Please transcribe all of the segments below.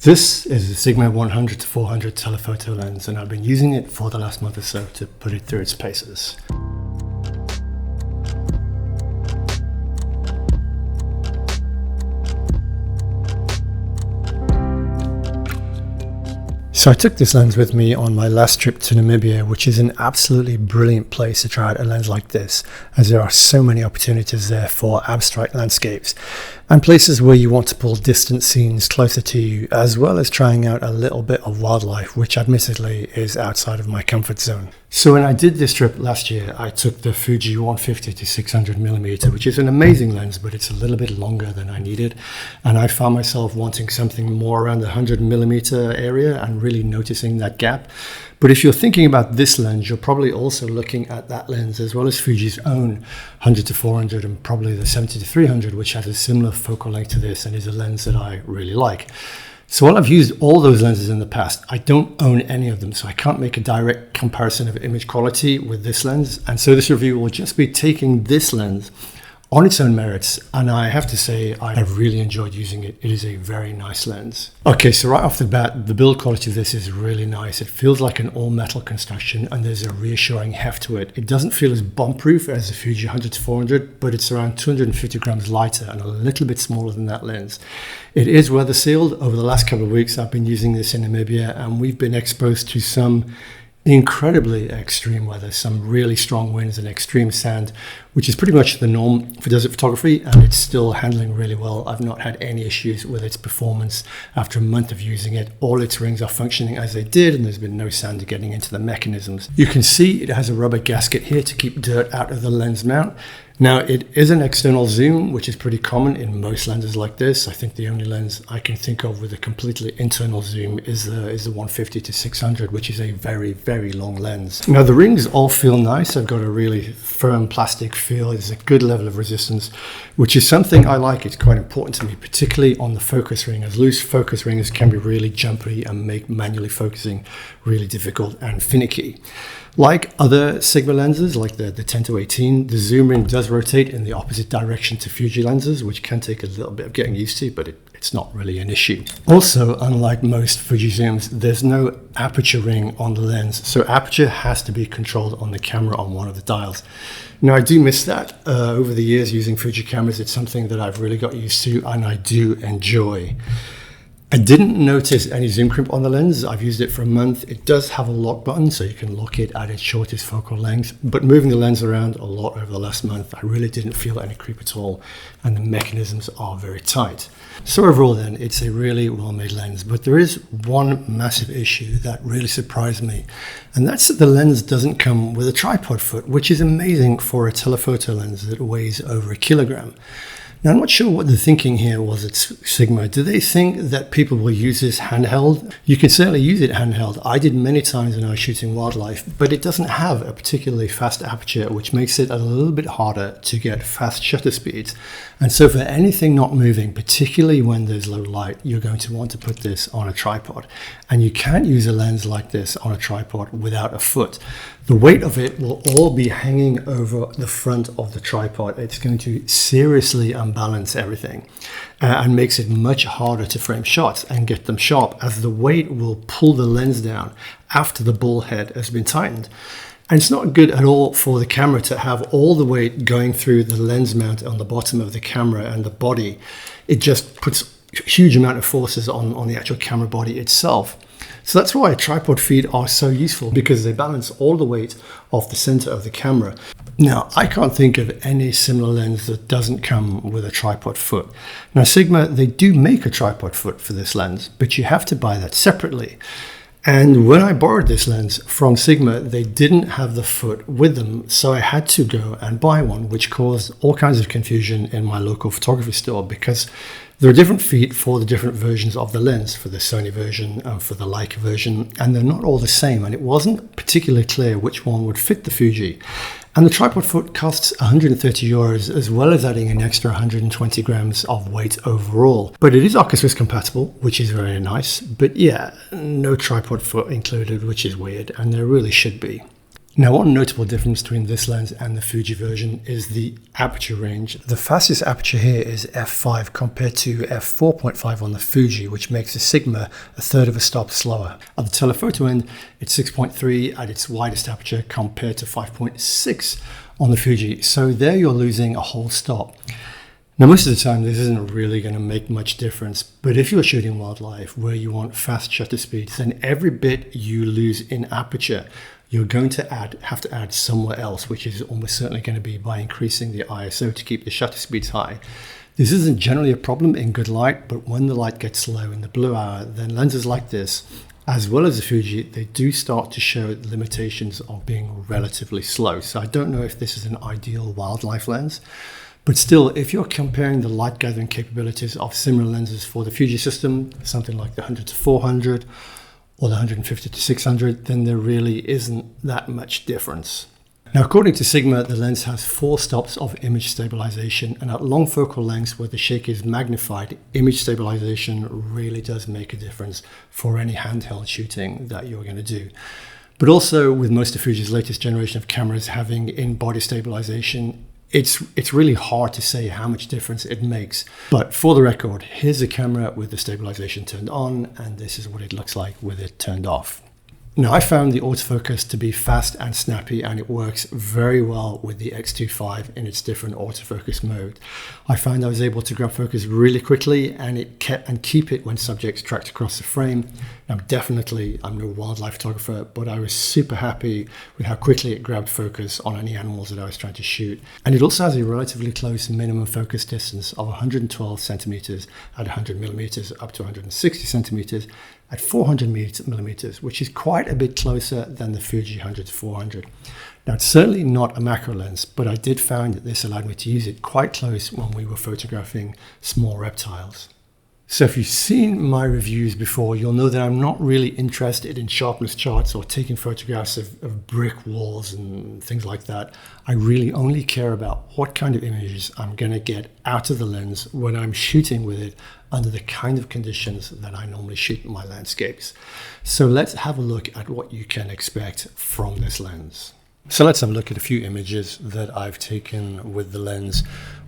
This is a Sigma 100-400 telephoto lens, and I've been using it for the last month or so to put it through its paces. So I took this lens with me on my last trip to Namibia, which is an absolutely brilliant place to try out a lens like this, as there are so many opportunities there for abstract landscapes and places where you want to pull distant scenes closer to you, as well as trying out a little bit of wildlife, which admittedly is outside of my comfort zone. So when I did this trip last year, I took the Fuji 150-600mm, which is an amazing lens, but it's a little bit longer than I needed. And I found myself wanting something more around the 100mm area and really noticing that gap. But if you're thinking about this lens, you're probably also looking at that lens as well as Fuji's own 100-400 and probably the 70-300, which has a similar focal length to this and is a lens that I really like. So while I've used all those lenses in the past, I don't own any of them, so I can't make a direct comparison of image quality with this lens. And so this review will just be taking this lens on its own merits, and I have to say I have really enjoyed using it. It is a very nice lens. Okay, so right off the bat, the build quality of this is really nice. It feels like an all-metal construction, and there's a reassuring heft to it. It doesn't feel as bomb-proof as the Fuji 100-400, but it's around 250 grams lighter and a little bit smaller than that lens. It is weather sealed. Over the last couple of weeks, I've been using this in Namibia, and we've been exposed to some incredibly extreme weather, some really strong winds and extreme sand, which is pretty much the norm for desert photography, and it's still handling really well. I've not had any issues with its performance after a month of using it. All its rings are functioning as they did, and there's been no sand getting into the mechanisms. You can see it has a rubber gasket here to keep dirt out of the lens mount. Now, it is an external zoom, which is pretty common in most lenses like this. I think the only lens I can think of with a completely internal zoom is the 150-600, which is a very, very long lens. Now, the rings all feel nice. They've got a really firm plastic feel. There's a good level of resistance, which is something I like. It's quite important to me, particularly on the focus ring, as loose focus rings can be really jumpy and make manually focusing really difficult and finicky. Like other Sigma lenses, like the 10-18, the zoom ring does rotate in the opposite direction to Fuji lenses, which can take a little bit of getting used to, but it's not really an issue. Also, unlike most Fuji zooms, there's no aperture ring on the lens, so aperture has to be controlled on the camera on one of the dials. Now, I do miss that. Over the years using Fuji cameras, it's something that I've really got used to and I do enjoy. I didn't notice any zoom crimp on the lens. I've used it for a month. It does have a lock button, so you can lock it at its shortest focal length. But moving the lens around a lot over the last month, I really didn't feel any creep at all, and the mechanisms are very tight. So overall then, it's a really well-made lens, but there is one massive issue that really surprised me, and that's that the lens doesn't come with a tripod foot, which is amazing for a telephoto lens that weighs over 1 kilogram. Now, I'm not sure what the thinking here was at Sigma. Do they think that people will use this handheld? You can certainly use it handheld. I did many times when I was shooting wildlife, but it doesn't have a particularly fast aperture, which makes it a little bit harder to get fast shutter speeds. And so for anything not moving, particularly when there's low light, you're going to want to put this on a tripod. And you can't use a lens like this on a tripod without a foot. The weight of it will all be hanging over the front of the tripod. It's going to seriously unbalance everything and makes it much harder to frame shots and get them sharp, as the weight will pull the lens down after the ball head has been tightened. And it's not good at all for the camera to have all the weight going through the lens mount on the bottom of the camera and the body. It just puts a huge amount of forces on the actual camera body itself. So that's why tripod feet are so useful, because they balance all the weight off the center of the camera. Now, I can't think of any similar lens that doesn't come with a tripod foot. Now, Sigma, they do make a tripod foot for this lens, but you have to buy that separately. And when I borrowed this lens from Sigma, they didn't have the foot with them, so I had to go and buy one, which caused all kinds of confusion in my local photography store, because there are different feet for the different versions of the lens, for the Sony version and for the Leica version, and they're not all the same, and it wasn't particularly clear which one would fit the Fuji. And the tripod foot costs 130 euros, as well as adding an extra 120 grams of weight overall. But it is Oculus compatible, which is very nice. But yeah, no tripod foot included, which is weird, and there really should be. Now, one notable difference between this lens and the Fuji version is the aperture range. The fastest aperture here is f5 compared to f4.5 on the Fuji, which makes the Sigma a third of a stop slower. At the telephoto end, it's 6.3 at its widest aperture compared to 5.6 on the Fuji. So there you're losing a whole stop. Now, most of the time, this isn't really going to make much difference, but if you're shooting wildlife where you want fast shutter speeds, then every bit you lose in aperture, you're going to have to add somewhere else, which is almost certainly going to be by increasing the ISO to keep the shutter speeds high. This isn't generally a problem in good light, but when the light gets low in the blue hour, then lenses like this, as well as the Fuji, they do start to show limitations of being relatively slow. So I don't know if this is an ideal wildlife lens, but still, if you're comparing the light gathering capabilities of similar lenses for the Fuji system, something like the 100 to 400, or the 150 to 600, then there really isn't that much difference. Now, according to Sigma, the lens has 4 stops of image stabilization, and at long focal lengths where the shake is magnified, image stabilization really does make a difference for any handheld shooting that you're going to do. But also, with most of Fuji's latest generation of cameras having in-body stabilization, it's really hard to say how much difference it makes. But for the record, here's a camera with the stabilization turned on, and this is what it looks like with it turned off. Now, I found the autofocus to be fast and snappy, and it works very well with the X25 in its different autofocus mode. I found I was able to grab focus really quickly and keep it when subjects tracked across the frame. Now, I'm no wildlife photographer, but I was super happy with how quickly it grabbed focus on any animals that I was trying to shoot. And it also has a relatively close minimum focus distance of 112 centimeters at 100 millimeters up to 160 centimeters at 400 millimeters, which is quite a bit closer than the Fuji 100 to 400. Now, it's certainly not a macro lens, but I did find that this allowed me to use it quite close when we were photographing small reptiles. So if you've seen my reviews before, you'll know that I'm not really interested in sharpness charts or taking photographs of brick walls and things like that. I really only care about what kind of images I'm going to get out of the lens when I'm shooting with it under the kind of conditions that I normally shoot my landscapes. So let's have a look at what you can expect from this lens. So let's have a look at a few images that I've taken with the lens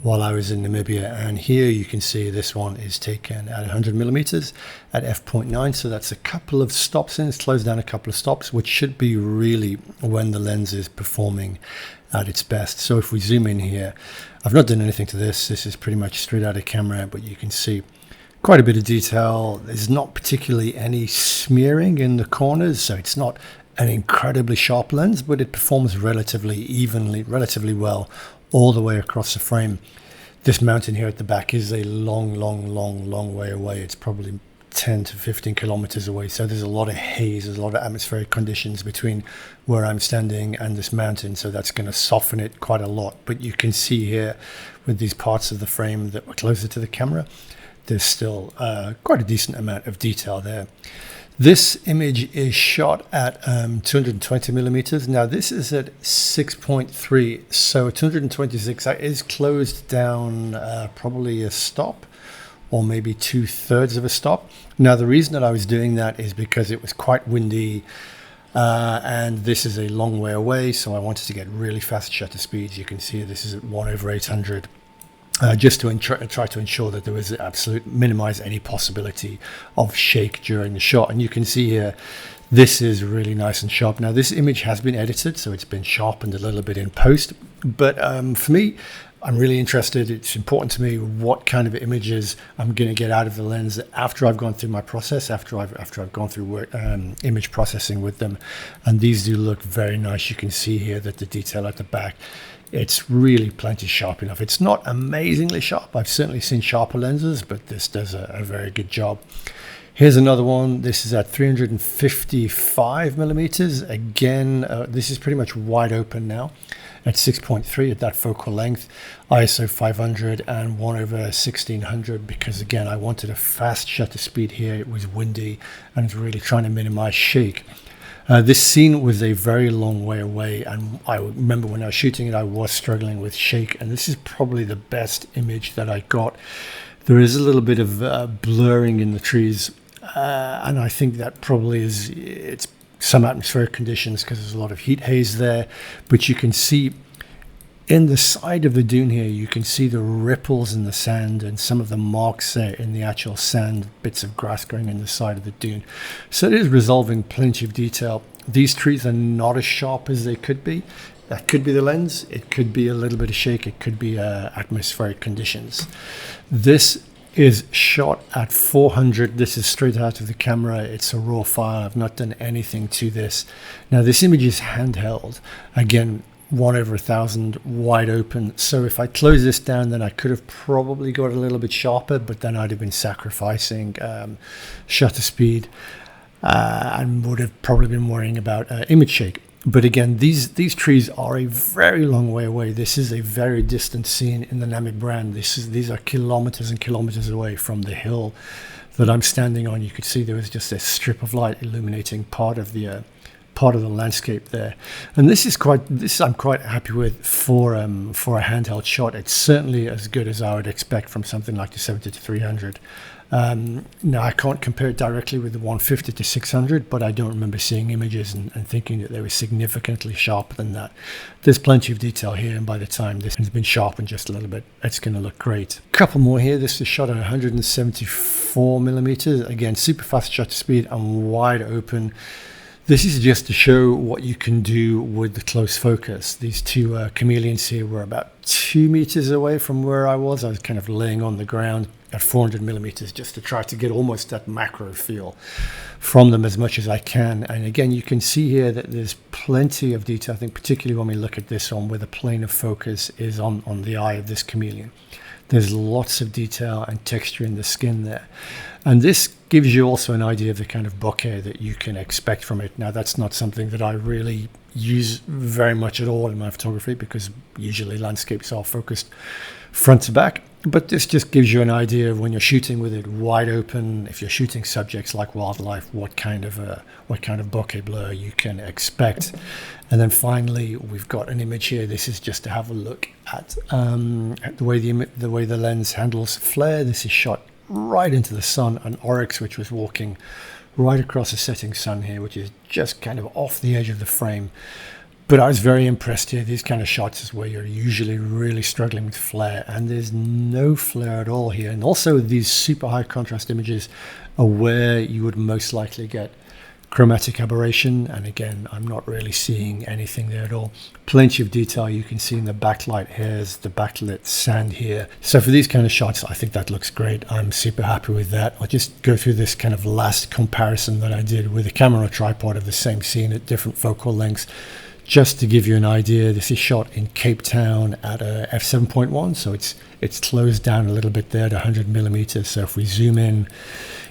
while I was in Namibia, and here you can see this one is taken at 100 millimeters at f.9, so that's a couple of stops in, it slows down a couple of stops, which should be really when the lens is performing at its best. So if we zoom in here, I've not done anything to this is pretty much straight out of camera, but you can see quite a bit of detail. There's not particularly any smearing in the corners, so it's not an incredibly sharp lens, but it performs relatively evenly, relatively well all the way across the frame. This mountain here at the back is a long way away. It's probably 10 to 15 kilometers away, so there's a lot of haze, there's a lot of atmospheric conditions between where I'm standing and this mountain, so that's going to soften it quite a lot. But you can see here with these parts of the frame that were closer to the camera, there's still quite a decent amount of detail there. This image is shot at 220 millimeters. Now this is at 6.3, so 226 is closed down probably a stop or maybe 2/3 of a stop. Now the reason that I was doing that is because it was quite windy and this is a long way away, so I wanted to get really fast shutter speeds. You can see this is at 1/800. Just to try to ensure that there was minimize any possibility of shake during the shot. And you can see here, this is really nice and sharp. Now this image has been edited, so it's been sharpened a little bit in post, but for me, I'm really interested. It's important to me what kind of images I'm going to get out of the lens after I've gone through my process, after I've gone through image processing with them. And these do look very nice. You can see here that the detail at the back, it's really plenty sharp enough. It's not amazingly sharp. I've certainly seen sharper lenses, but this does a very good job. Here's another one. This is at 355 millimeters. Again, this is pretty much wide open now at 6.3 at that focal length, ISO 500 and 1/1600, because again, I wanted a fast shutter speed here. It was windy and it's really trying to minimize shake. This scene was a very long way away, and I remember when I was shooting it, I was struggling with shake, and this is probably the best image that I got. There is a little bit of blurring in the trees, and I think that probably it's some atmospheric conditions because there's a lot of heat haze there, but you can see in the side of the dune here, you can see the ripples in the sand and some of the marks there in the actual sand, bits of grass growing in the side of the dune. So it is resolving plenty of detail. These trees are not as sharp as they could be. That could be the lens, it could be a little bit of shake, it could be atmospheric conditions. This is shot at 400. This is straight out of the camera. It's a raw file. I've not done anything to this. Now this image is handheld. Again, 1/1000, wide open. So if I close this down, then I could have probably got a little bit sharper, but then I'd have been sacrificing shutter speed and would have probably been worrying about image shake. But again, these trees are a very long way away. This is a very distant scene in the Namibia. These are kilometers and kilometers away from the hill that I'm standing on. You could see there was just a strip of light illuminating part of the landscape there, and this I'm quite happy with for a handheld shot. It's certainly as good as I would expect from something like the 70-300. Now I can't compare it directly with the 150-600, but I don't remember seeing images and thinking that they were significantly sharper than that. There's plenty of detail here, and by the time this has been sharpened just a little bit, it's going to look great. A couple more here. This is shot at 174 millimeters. Again, super fast shutter speed and wide open. This is just to show what you can do with the close focus. These two chameleons here were about 2 meters away from where I was. I was kind of laying on the ground at 400 millimeters just to try to get almost that macro feel from them as much as I can. And again, you can see here that there's plenty of detail. I think particularly when we look at this one where the plane of focus is on the eye of this chameleon. There's lots of detail and texture in the skin there. And this gives you also an idea of the kind of bokeh that you can expect from it. Now, that's not something that I really use very much at all in my photography because usually landscapes are focused front to back. But this just gives you an idea of when you're shooting with it wide open, if you're shooting subjects like wildlife, what kind of bokeh blur you can expect. And then finally, we've got an image here. This is just to have a look at the way the lens handles flare. This is shot right into the sun, an oryx which was walking right across a setting sun here, which is just kind of off the edge of the frame. But I was very impressed here. These kind of shots is where you're usually really struggling with flare, and there's no flare at all here. And also these super high contrast images are where you would most likely get chromatic aberration, and again, I'm not really seeing anything there at all. Plenty of detail you can see in the backlight hairs, the backlit sand here. So for these kind of shots, I think that looks great. I'm super happy with that. I'll just go through this kind of last comparison that I did with a camera tripod of the same scene at different focal lengths. Just to give you an idea, this is shot in Cape Town at a f7.1, so it's closed down a little bit there at 100 millimeters. So if we zoom in,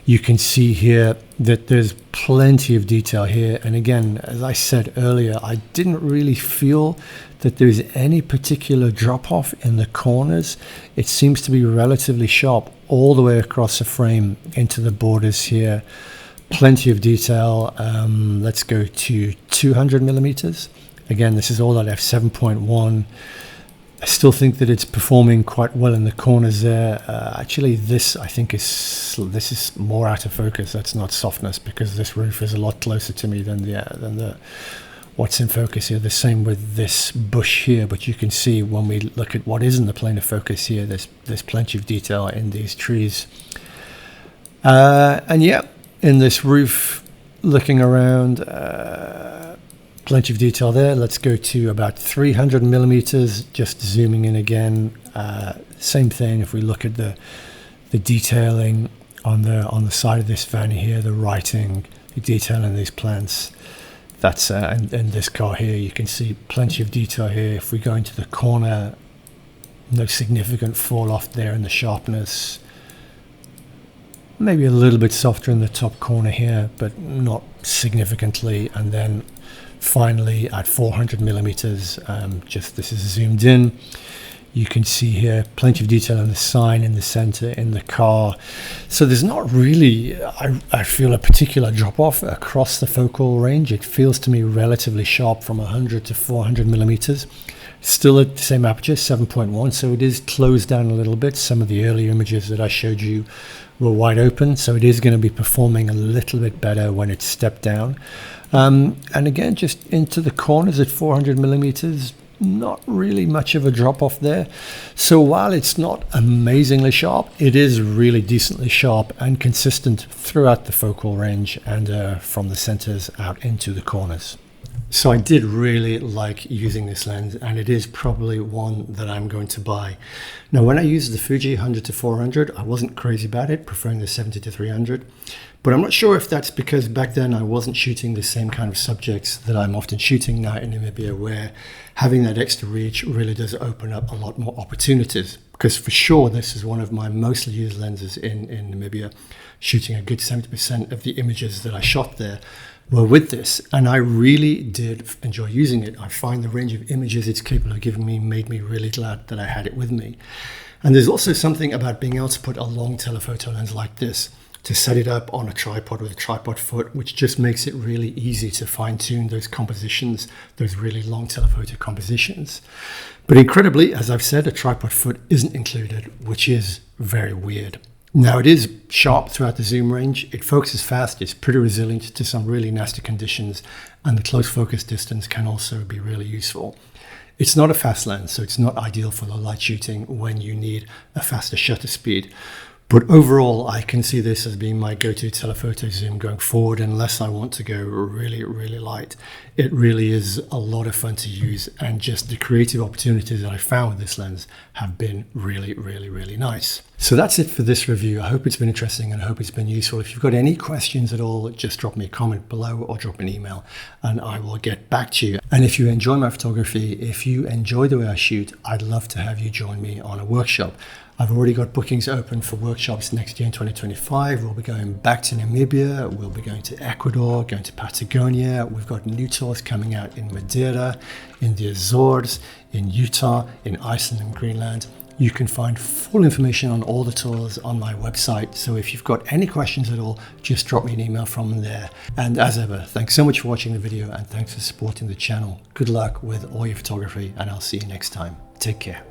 you can see here that there's plenty of detail here. And again, as I said earlier, I didn't really feel that there's any particular drop-off in the corners. It seems to be relatively sharp all the way across the frame into the borders here. Plenty of detail. Let's go to 200 millimeters. Again, this is all at f7.1. I still think that it's performing quite well in the corners there. Actually, this I think this is more out of focus. That's not softness, because this roof is a lot closer to me than the what's in focus here. The same with this bush here, but you can see when we look at what is in the plane of focus here, there's plenty of detail in these trees. And yeah, in this roof, looking around. Plenty of detail there. Let's go to about 300 millimeters, just zooming in again. Same thing if we look at the detailing on the side of this van here, the writing, the detail in these plants. That's in this car here, you can see plenty of detail here. If we go into the corner, no significant fall off there in the sharpness. Maybe a little bit softer in the top corner here, but not significantly. And then finally at 400 millimeters, just this is zoomed in, you can see here plenty of detail in the sign in the center, in the car. So there's not really, I feel, a particular drop off across the focal range. It feels to me relatively sharp from 100 to 400 millimeters. Still at the same aperture, 7.1, so it is closed down a little bit. Some of the earlier images that I showed you were wide open, so it is going to be performing a little bit better when it's stepped down. And again, just into the corners at 400 millimeters, not really much of a drop off there. So while it's not amazingly sharp, it is really decently sharp and consistent throughout the focal range and from the centers out into the corners. So I did really like using this lens, and it is probably one that I'm going to buy. Now, when I used the Fuji 100 to 400, I wasn't crazy about it, preferring the 70 to 300. But I'm not sure if that's because back then I wasn't shooting the same kind of subjects that I'm often shooting now in Namibia, where having that extra reach really does open up a lot more opportunities. Because for sure, this is one of my mostly used lenses in Namibia, shooting a good 70% of the images that I shot there were with this, and I really did enjoy using it. I find the range of images it's capable of giving me made me really glad that I had it with me. And there's also something about being able to put a long telephoto lens like this, to set it up on a tripod with a tripod foot, which just makes it really easy to fine-tune those compositions, those really long telephoto compositions. But incredibly, as I've said, a tripod foot isn't included, which is very weird. Now, it is sharp throughout the zoom range, it focuses fast, it's pretty resilient to some really nasty conditions, and the close focus distance can also be really useful. It's not a fast lens, so it's not ideal for low light shooting when you need a faster shutter speed. But overall, I can see this as being my go-to telephoto zoom going forward, unless I want to go really, really light. It really is a lot of fun to use, and just the creative opportunities that I found with this lens have been really, really, really nice. So that's it for this review. I hope it's been interesting and I hope it's been useful. If you've got any questions at all, just drop me a comment below or drop an email and I will get back to you. And if you enjoy my photography, if you enjoy the way I shoot, I'd love to have you join me on a workshop. I've already got bookings open for workshops next year in 2025. We'll be going back to Namibia, we'll be going to Ecuador, going to Patagonia. We've got new tours coming out in Madeira, in the Azores, in Utah, in Iceland and Greenland. You can find full information on all the tours on my website. So if you've got any questions at all, just drop me an email from there. And as ever, thanks so much for watching the video and thanks for supporting the channel. Good luck with all your photography and I'll see you next time. Take care.